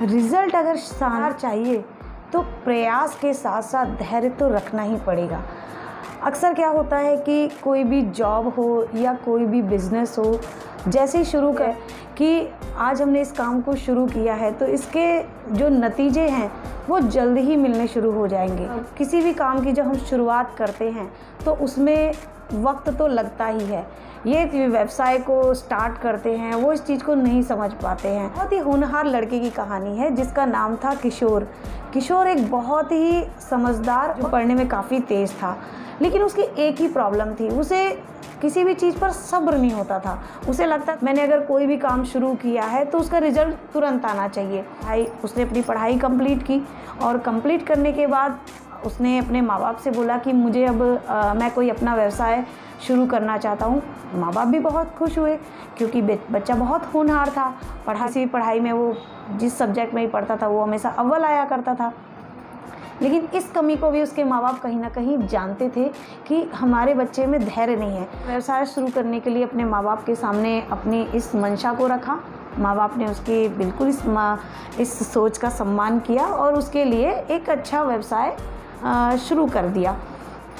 Result अगर शानदार चाहिए तो प्रयास के साथ साथ धैर्य तो रखना ही पड़ेगा। अक्सर क्या होता है कि कोई भी जॉब हो या कोई भी बिज़नेस हो, जैसे ही शुरू कर कि आज हमने इस काम को शुरू किया है तो इसके जो नतीजे हैं वो जल्द ही मिलने शुरू हो जाएंगे। किसी भी काम की जब हम शुरुआत करते हैं तो उसमें वक्त तो लगता ही है। ये व्यवसाय को स्टार्ट करते हैं वो इस चीज़ को नहीं समझ पाते हैं। बहुत ही होनहार लड़के की कहानी है जिसका नाम था किशोर। किशोर एक बहुत ही समझदार, जो पढ़ने में काफ़ी तेज़ था, लेकिन उसकी एक ही प्रॉब्लम थी, उसे किसी भी चीज़ पर सब्र नहीं होता था। उसे लगता मैंने अगर कोई भी काम शुरू किया है तो उसका रिजल्ट तुरंत आना चाहिए। उसने अपनी पढ़ाई कंप्लीट की और कंप्लीट करने के बाद उसने अपने माँ बाप से बोला कि मुझे अब मैं कोई अपना व्यवसाय शुरू करना चाहता हूँ। माँ बाप भी बहुत खुश हुए क्योंकि बच्चा बहुत होनहार था। पढ़ाई में वो जिस सब्जेक्ट में ही पढ़ता था वो हमेशा अव्वल आया करता था। लेकिन इस कमी को भी उसके माँ बाप कहीं ना कहीं जानते थे कि हमारे बच्चे में धैर्य नहीं है। व्यवसाय शुरू करने के लिए अपने माँ बाप के सामने अपनी इस मंशा को रखा। माँ बाप ने उसके बिल्कुल इस सोच का सम्मान किया और उसके लिए एक अच्छा व्यवसाय शुरू कर दिया।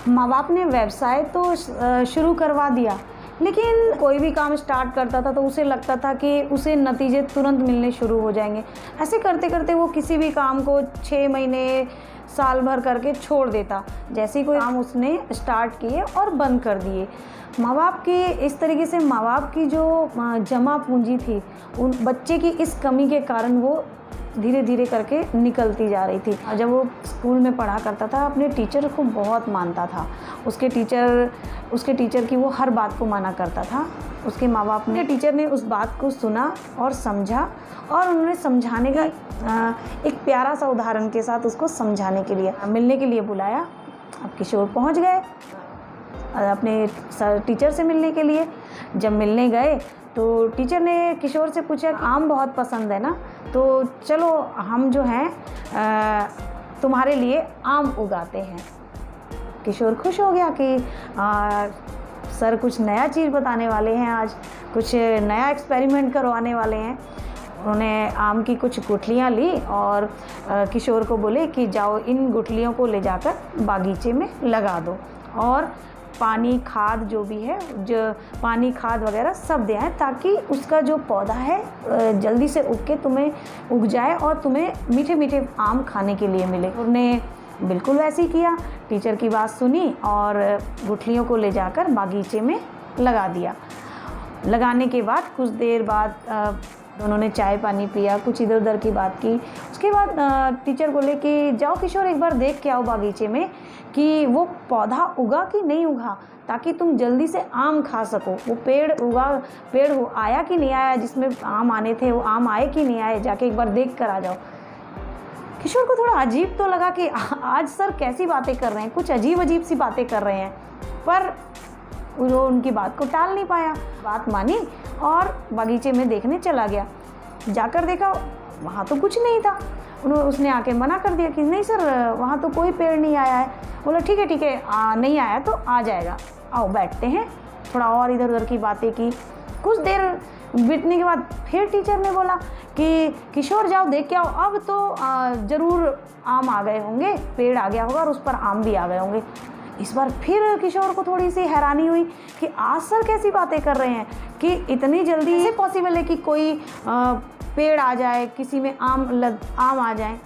माँ बाप ने व्यवसाय तो शुरू करवा दिया, लेकिन कोई भी काम स्टार्ट करता था तो उसे लगता था कि उसे नतीजे तुरंत मिलने शुरू हो जाएंगे। ऐसे करते करते वो किसी भी काम को 6 महीने साल भर करके छोड़ देता। जैसे ही कोई काम उसने स्टार्ट किए और बंद कर दिए। माँ बाप की इस तरीके से माँ बाप की जो जमा पूंजी थी उन बच्चे की इस कमी के कारण वो धीरे धीरे करके निकलती जा रही थी। जब वो स्कूल में पढ़ा करता था अपने टीचर को बहुत मानता था। उसके टीचर की वो हर बात को माना करता था। उसके माँ बाप ने टीचर ने उस बात को सुना और समझा और उन्होंने समझाने का एक प्यारा सा उदाहरण के साथ उसको समझाने के लिए मिलने के लिए बुलाया। अब किशोर पहुंच गए अपने टीचर से मिलने के लिए। जब मिलने गए तो टीचर ने किशोर से पूछा आम बहुत पसंद है ना, तो चलो हम जो हैं तुम्हारे लिए आम उगाते हैं। किशोर खुश हो गया कि सर कुछ नया चीज़ बताने वाले हैं, आज कुछ नया एक्सपेरिमेंट करवाने वाले हैं। उन्होंने आम की कुछ गुठलियाँ ली और किशोर को बोले कि जाओ इन गुठलियों को ले जाकर बागीचे में लगा दो और पानी खाद जो भी है, जो पानी खाद वगैरह सब दे आए ताकि उसका जो पौधा है जल्दी से उग के तुम्हें उग जाए और तुम्हें मीठे मीठे आम खाने के लिए मिले। उन्होंने बिल्कुल वैसे ही किया। टीचर की बात सुनी और गुठलियों को ले जाकर बागीचे में लगा दिया। लगाने के बाद कुछ देर बाद उन्होंने चाय पानी पिया, कुछ इधर उधर की बात की। उसके बाद टीचर बोले कि जाओ किशोर एक बार देख के आओ बागीचे में कि वो पौधा उगा कि नहीं उगा, ताकि तुम जल्दी से आम खा सको। वो पेड़ आया कि नहीं आया, जिसमें आम आने थे वो आम आए कि नहीं आए, जाके एक बार देख कर आ जाओ। किशोर को थोड़ा अजीब तो लगा कि आज सर कैसी बातें कर रहे हैं, कुछ अजीब सी बातें कर रहे हैं, पर वो उनकी बात को टाल नहीं पाया। बात मानी और बागीचे में देखने चला गया। जाकर देखा वहाँ तो कुछ नहीं था। उसने आके मना कर दिया कि नहीं सर वहाँ तो कोई पेड़ नहीं आया है। बोला ठीक है नहीं आया तो आ जाएगा, आओ बैठते हैं। थोड़ा और इधर उधर की बातें की। कुछ देर बीतने के बाद फिर टीचर ने बोला कि किशोर जाओ देख के आओ, अब तो ज़रूर आम आ गए होंगे, पेड़ आ गया होगा और उस पर आम भी आ गए होंगे। इस बार फिर किशोर को थोड़ी सी हैरानी हुई कि आज सर कैसी बातें कर रहे हैं कि इतनी जल्दी कैसे पॉसिबल है कि कोई पेड़ आ जाए, किसी में आम आ जाए।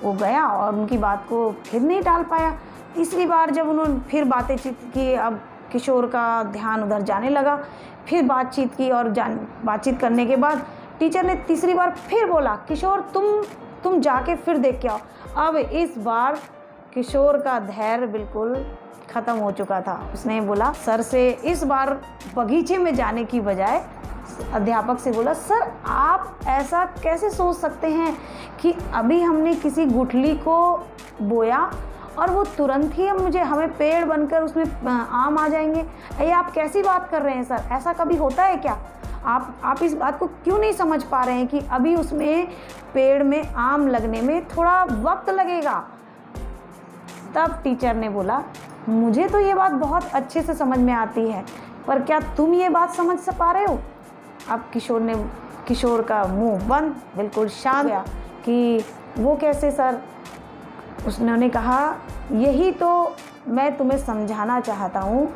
वो गया और उनकी बात को फिर नहीं टाल पाया। तीसरी बार जब उन्होंने फिर बातचीत की, अब किशोर का ध्यान उधर जाने लगा। फिर बातचीत की और बातचीत करने के बाद टीचर ने तीसरी बार फिर बोला किशोर तुम जाके फिर देख के आओ। अब इस बार किशोर का धैर्य बिल्कुल ख़त्म हो चुका था। उसने बोला सर से, इस बार बगीचे में जाने की बजाय अध्यापक से बोला सर आप ऐसा कैसे सोच सकते हैं कि अभी हमने किसी गुठली को बोया और वो तुरंत ही हमें पेड़ बनकर उसमें आम आ जाएंगे। ये आप कैसी बात कर रहे हैं सर, ऐसा कभी होता है क्या? आप इस बात को क्यों नहीं समझ पा रहे हैं कि अभी उसमें पेड़ में आम लगने में थोड़ा वक्त लगेगा। तब टीचर ने बोला मुझे तो ये बात बहुत अच्छे से समझ में आती है, पर क्या तुम ये बात समझ पा रहे हो? अब किशोर का मुंह बंद, बिल्कुल शांत गया कि वो कैसे सर? उसने कहा यही तो मैं तुम्हें समझाना चाहता हूँ,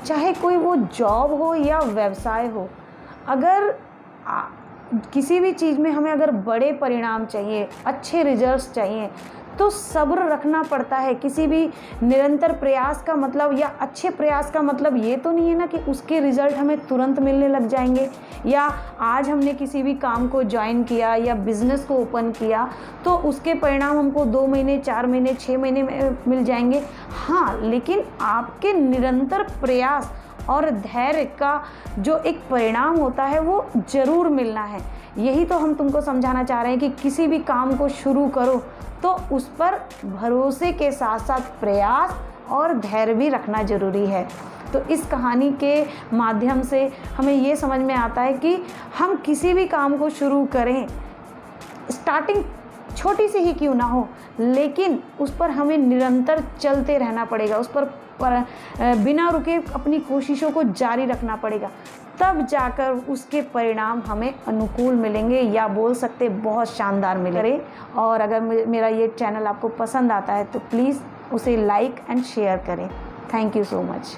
चाहे कोई वो जॉब हो या व्यवसाय हो, अगर किसी भी चीज़ में हमें अगर बड़े परिणाम चाहिए, अच्छे रिजल्ट्स चाहिए, तो सब्र रखना पड़ता है। किसी भी निरंतर प्रयास का मतलब या अच्छे प्रयास का मतलब ये तो नहीं है ना कि उसके रिज़ल्ट हमें तुरंत मिलने लग जाएंगे, या आज हमने किसी भी काम को ज्वाइन किया या बिज़नेस को ओपन किया तो उसके परिणाम हमको 2 महीने, 4 महीने, 6 महीने में मिल जाएंगे। हाँ, लेकिन आपके निरंतर प्रयास और धैर्य का जो एक परिणाम होता है वो ज़रूर मिलना है। यही तो हम तुमको समझाना चाह रहे हैं कि किसी भी काम को शुरू करो तो उस पर भरोसे के साथ साथ प्रयास और धैर्य भी रखना ज़रूरी है। तो इस कहानी के माध्यम से हमें ये समझ में आता है कि हम किसी भी काम को शुरू करें, स्टार्टिंग छोटी सी ही क्यों ना हो, लेकिन उस पर हमें निरंतर चलते रहना पड़ेगा, उस पर बिना रुके अपनी कोशिशों को जारी रखना पड़ेगा, तब जाकर उसके परिणाम हमें अनुकूल मिलेंगे, या बोल सकते बहुत शानदार मिलेंगे। और अगर मेरा ये चैनल आपको पसंद आता है तो प्लीज़ उसे लाइक एंड शेयर करें। Thank you so much.